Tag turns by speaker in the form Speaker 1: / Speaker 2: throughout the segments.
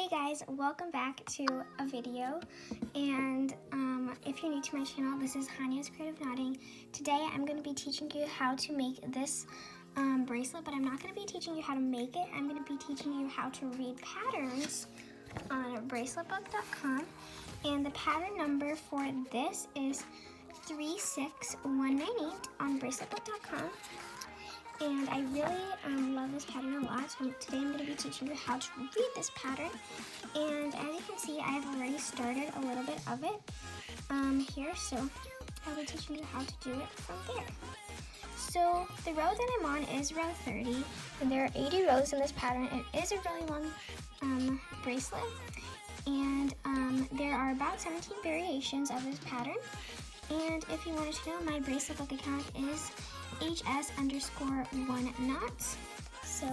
Speaker 1: guys, welcome back to a video, and if you're new to my channel, this is Hanya's Creative Knotting. Today I'm going to be teaching you how to make this bracelet, but I'm not going to be teaching you how to make it. I'm going to be teaching you how to read patterns on braceletbook.com, and the pattern number for this is 36198 on braceletbook.com. And I really love this pattern a lot, so today I'm going to be teaching you how to read this pattern. And as you can see, I have already started a little bit of it here, so I'll be teaching you how to do it from there. So the row that I'm on is row 30, and there are 80 rows in this pattern. It is a really long bracelet, and there are about 17 variations of this pattern. And if you wanted to know, my bracelet book account is HS_1 knots. So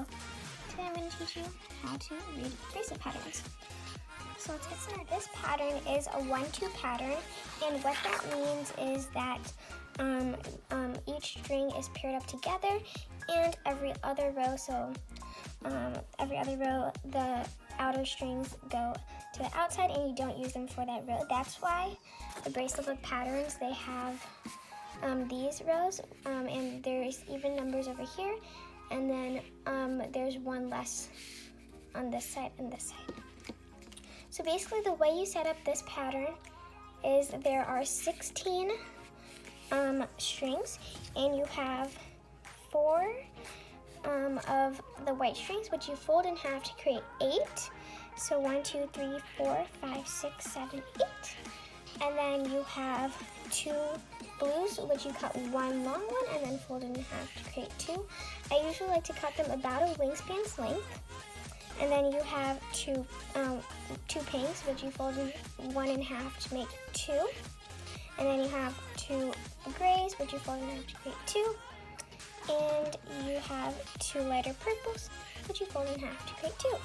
Speaker 1: today I'm going to teach you how to read bracelet patterns. So let's get started. This pattern is a 1-2 pattern, and what that means is that each string is paired up together, and every other row, the outer strings go to the outside, and you don't use them for that row. That's why the bracelet book patterns, they have these rows, and there's even numbers over here, and then there's one less on this side and this side. So basically the way you set up this pattern is there are 16 strings, and you have 4 of the white strings, which you fold in half to create 8. So 1, 2, 3, 4, 5, 6, 7, 8. And then you have 2 blues, which you cut one long one and then fold it in half to create 2. I usually like to cut them about a wingspan's length. And then you have two pinks, which you fold in one in half to make 2. And then you have 2 grays, which you fold in half to create 2. And you have 2 lighter purples, which you fold in half to create 2.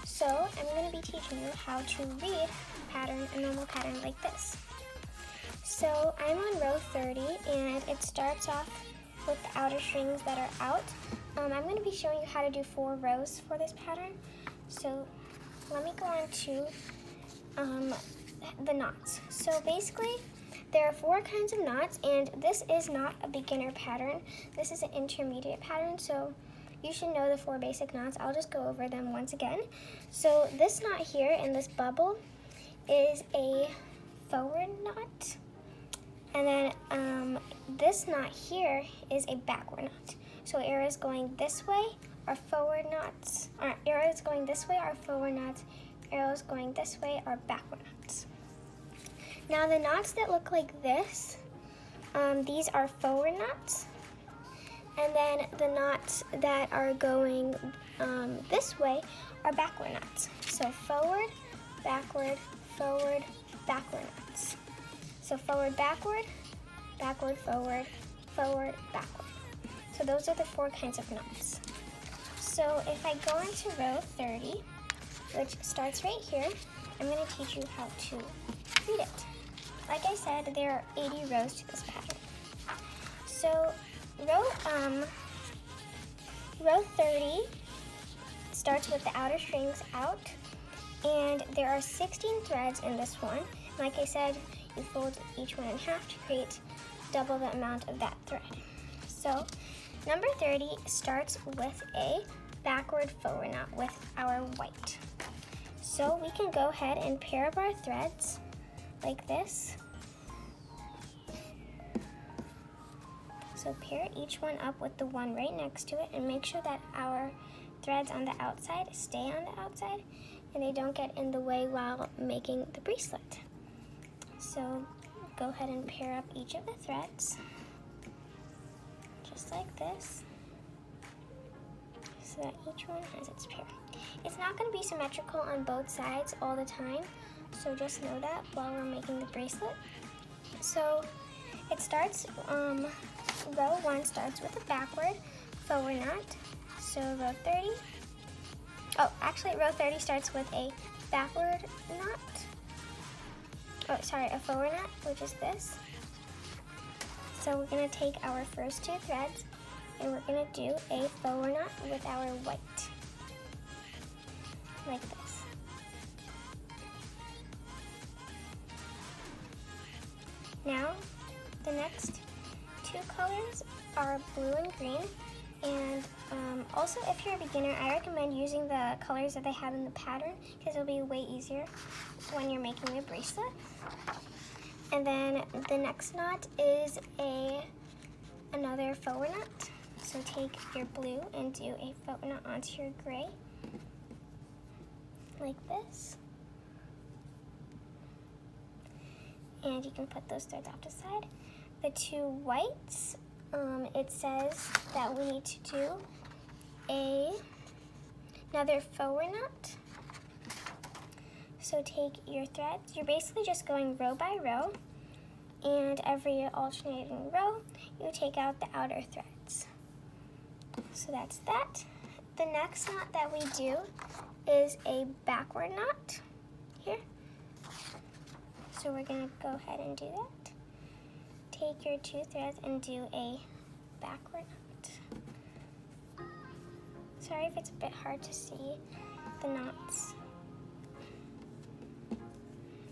Speaker 1: So I'm going to be teaching you how to read a normal pattern like this. So I'm on row 30, and it starts off with the outer strings that are out. I'm going to be showing you how to do 4 rows for this pattern. So let me go on to the knots. So basically there are 4 kinds of knots, and this is not a beginner pattern. This is an intermediate pattern, so you should know the 4 basic knots. I'll just go over them once again. So this knot here in this bubble is a forward knot, and then this knot here is a backward knot. So arrows going this way are forward knots, or arrows going this way are forward knots, arrows going this way are backward knots. Now the knots that look like this, these are forward knots, and then the knots that are going this way are backward knots. So forward, backward, forward, backward knots. So forward, backward, backward, forward, forward, backward. So those are the 4 kinds of knots. So if I go into row 30, which starts right here, I'm going to teach you how to read it. Like I said, there are 80 rows to this pattern. So row 30 starts with the outer strings out, and there are 16 threads in this one. Like I said, you fold each one in half to create double the amount of that thread. So number 30 starts with a backward forward knot with our white. So we can go ahead and pair up our threads like this. So pair each one up with the one right next to it, and make sure that our threads on the outside stay on the outside and they don't get in the way while making the bracelet. So go ahead and pair up each of the threads just like this, so that each one has its pair. It's not going to be symmetrical on both sides all the time, so just know that while we're making the bracelet. So it starts, row 1 starts with a backward forward knot. So row 30 starts with a backward knot. A forward knot, which is this. So we're going to take our first 2 threads, and we're going to do a forward knot with our white, like this. Now, the next two colors are blue and green. And also, if you're a beginner, I recommend using the colors that they have in the pattern because it'll be way easier when you're making the bracelet. And then the next knot is another forward knot. So take your blue and do a forward knot onto your gray, like this. And you can put those threads off to the side. The two whites, it says that we need to do another forward knot. So take your threads. You're basically just going row by row, and every alternating row, you take out the outer threads. So that's that. The next knot that we do is a backward knot here. So we're gonna go ahead and do that. Take your two threads and do a backward knot. Sorry if it's a bit hard to see the knots.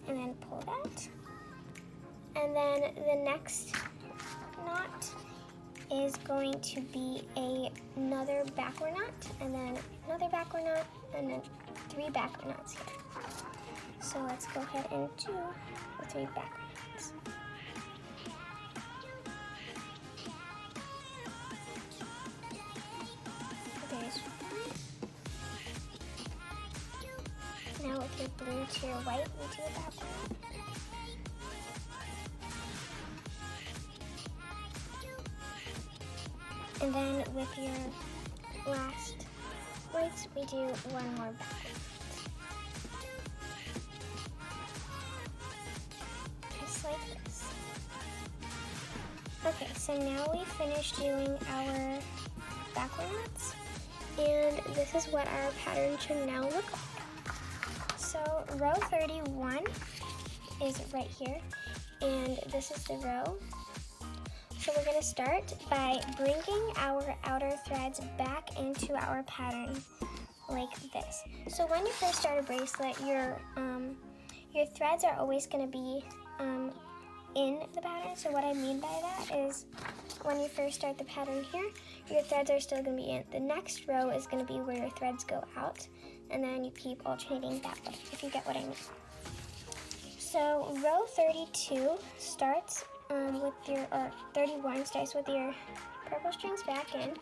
Speaker 1: And then pull that. And then the next knot is going to be another backward knot, and then another backward knot, and then three backward knots here. So let's go ahead and do the three backward knots. There's one. Now with your blue to your white, we do a backward knot. And then with your last whites, we do one more backward. Just like this. Okay, so now we finished doing our backward knots, and this is what our pattern should now look like. So row 31 is right here, and this is the row. So we're going to start by bringing our outer threads back into our pattern like this. So when you first start a bracelet, your threads are always going to be in the pattern. So what I mean by that is when you first start the pattern here, your threads are still going to be in. The next row is going to be where your threads go out, and then you keep alternating that way, if you get what I mean. So row 32 starts with your, or 31 starts with your purple strings back in,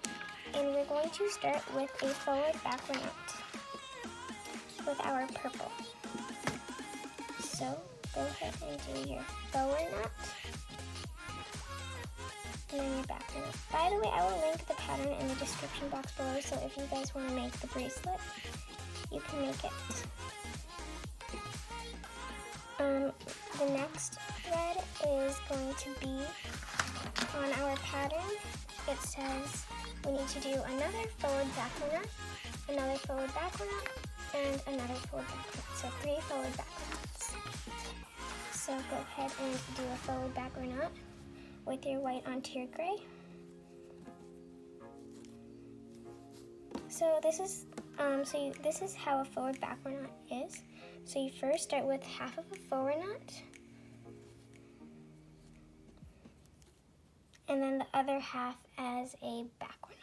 Speaker 1: and we're going to start with a forward backward knot with our purple. So go ahead and do your forward knot, and then your backward knot. By the way, I will link the pattern in the description box below, so if you guys want to make the bracelet, you can make it. The next thread is going to be on our pattern. It says we need to do another forward backward knot, another forward backward knot, and another forward backward knot. So 3 forward backward knots. So go ahead and do a forward backward knot with your white onto your gray. So this is this is how a forward backward knot is. So you first start with half of a forward knot, and then the other half as a backward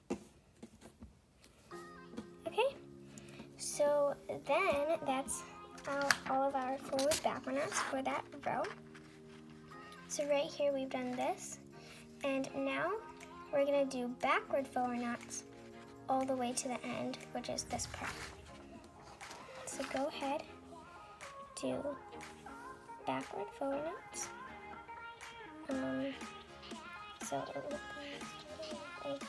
Speaker 1: knot. Okay, so then that's all of our forward backward knots for that row. So right here we've done this, and now we're gonna do backward forward knots all the way to the end, which is this part. So go ahead, do backward forward knots. So it will be starting forward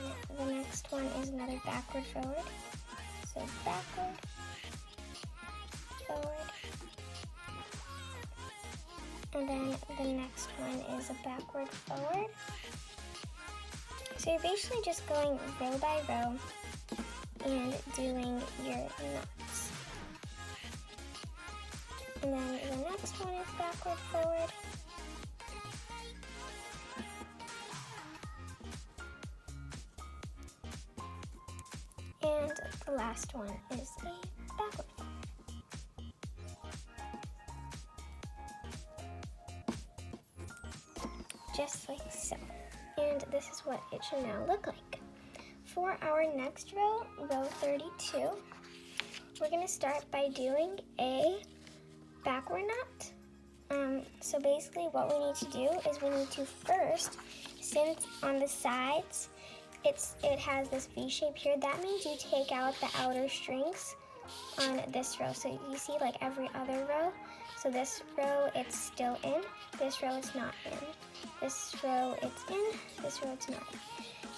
Speaker 1: knot. The next one is another backward forward. So backward, forward, and then the next one is a backward forward. So you're basically just going row by row and doing your knots. And then the next one is backward forward. And the last one is a backward fold. Just like so. And this is what it should now look like. For our next row, row 32, we're going to start by doing a backward knot. So basically what we need to do is we need to first, since on the sides it has this V shape here, that means you take out the outer strings on this row. So you see like every other row. So this row it's still in, this row it's not in. This row it's in, this row it's not in.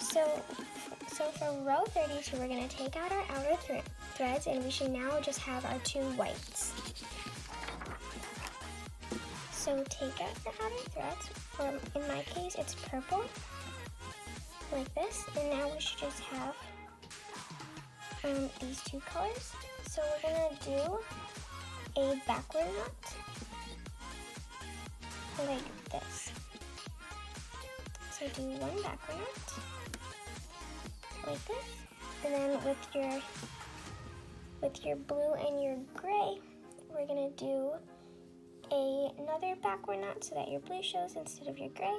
Speaker 1: So for row 32, we're going to take out our outer threads, and we should now just have our two whites. So take out your outer threads, or in my case it's purple, like this, and now we should just have these two colors. So we're going to do a backward knot, like this. So do one backward knot, like this, and then with your blue and your gray, we're gonna do another backward knot so that your blue shows instead of your gray.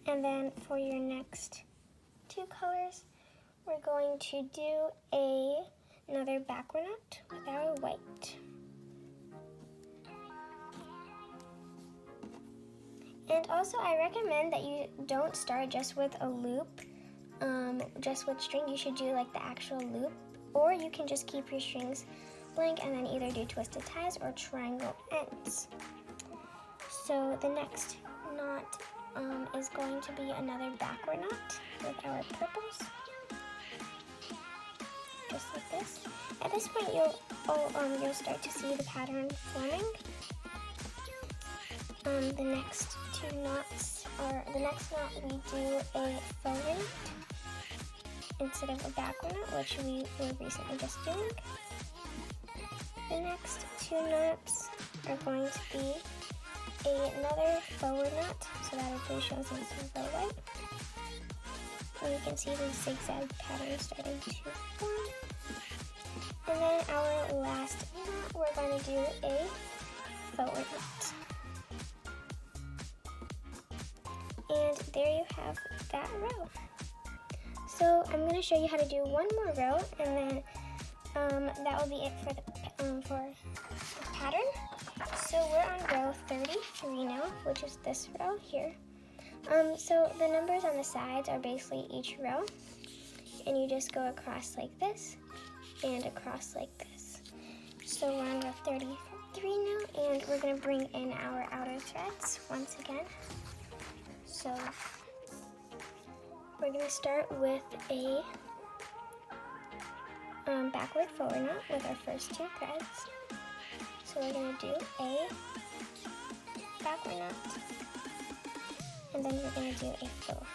Speaker 1: And then for your next two colors, we're going to do another backward knot with our white. And also, I recommend that you don't start just with a loop, just with string. You should do like the actual loop, or you can just keep your strings blank and then either do twisted ties or triangle ends. So the next knot is going to be another backward knot with our purples, just like this. At this point, you'll start to see the pattern forming. The next two knots are, the next knot we do a forward knot instead of a backward knot, which we were recently just doing. The next two knots are going to be another forward knot, so that our blue shows instead of our white. And you can see the zigzag pattern starting to form. And then our last knot, we're going to do a forward knot. And there you have that row. So I'm going to show you how to do one more row, and then that will be it for the pattern. So we're on row 33 now, which is this row here. So the numbers on the sides are basically each row, and you just go across like this and across like this. So we're on row 33 now, and we're going to bring in our outer threads once again. So we're going to start with a backward forward knot with our first two threads. So we're going to do a backward knot, and then we're going to do a forward.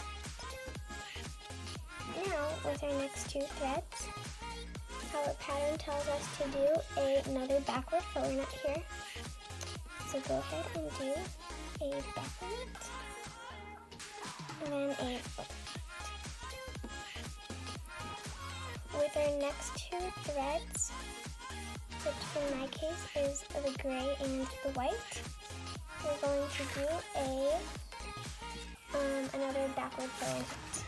Speaker 1: Now, with our next two threads, our pattern tells us to do another backward forward knot here. So go ahead and do a backward knot, and then a forward. With our next two threads, which in my case is the gray and the white, we're going to do another backward forward knot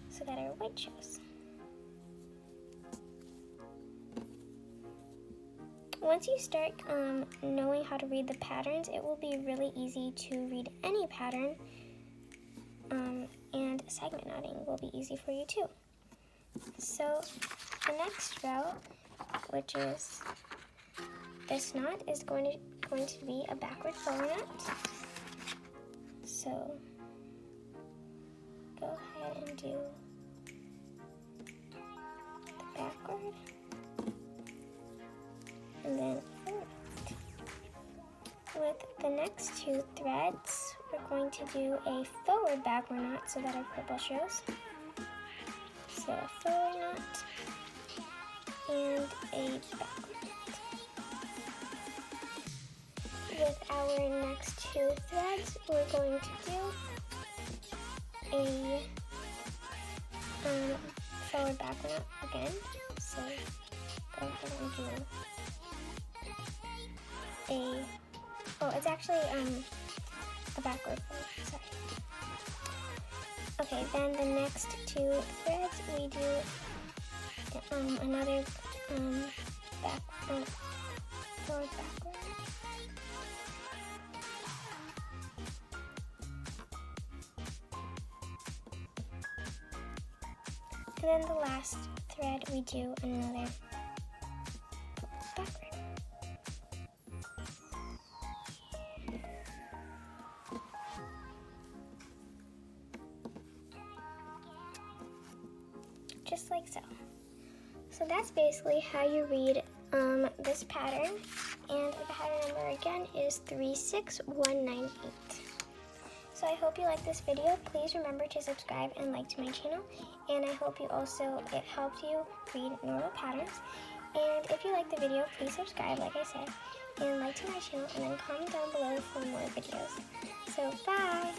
Speaker 1: so that our white shows. Once you start knowing how to read the patterns, it will be really easy to read any pattern, and segment knotting will be easy for you too. So the next row, which is this knot, is going to be a backward forward knot. So go ahead and do the backward and then forward knot. With the next two threads, we're going to do a forward backward knot so that our purple shows. So a forward knot and a backward knot. With our next two threads, we're going to do a forward backward again. So go ahead and do it's actually a backward fold, sorry. Okay, then the next two threads we do another forward backward. And then the last thread we do another backward. Just like so. So that's basically how you read this pattern, and the pattern number again is 36198. So I hope you like this video. Please remember to subscribe and like to my channel, and I hope it helped you read normal patterns. And if you like the video, please subscribe, like I said, and like to my channel, and then comment down below for more videos. So bye!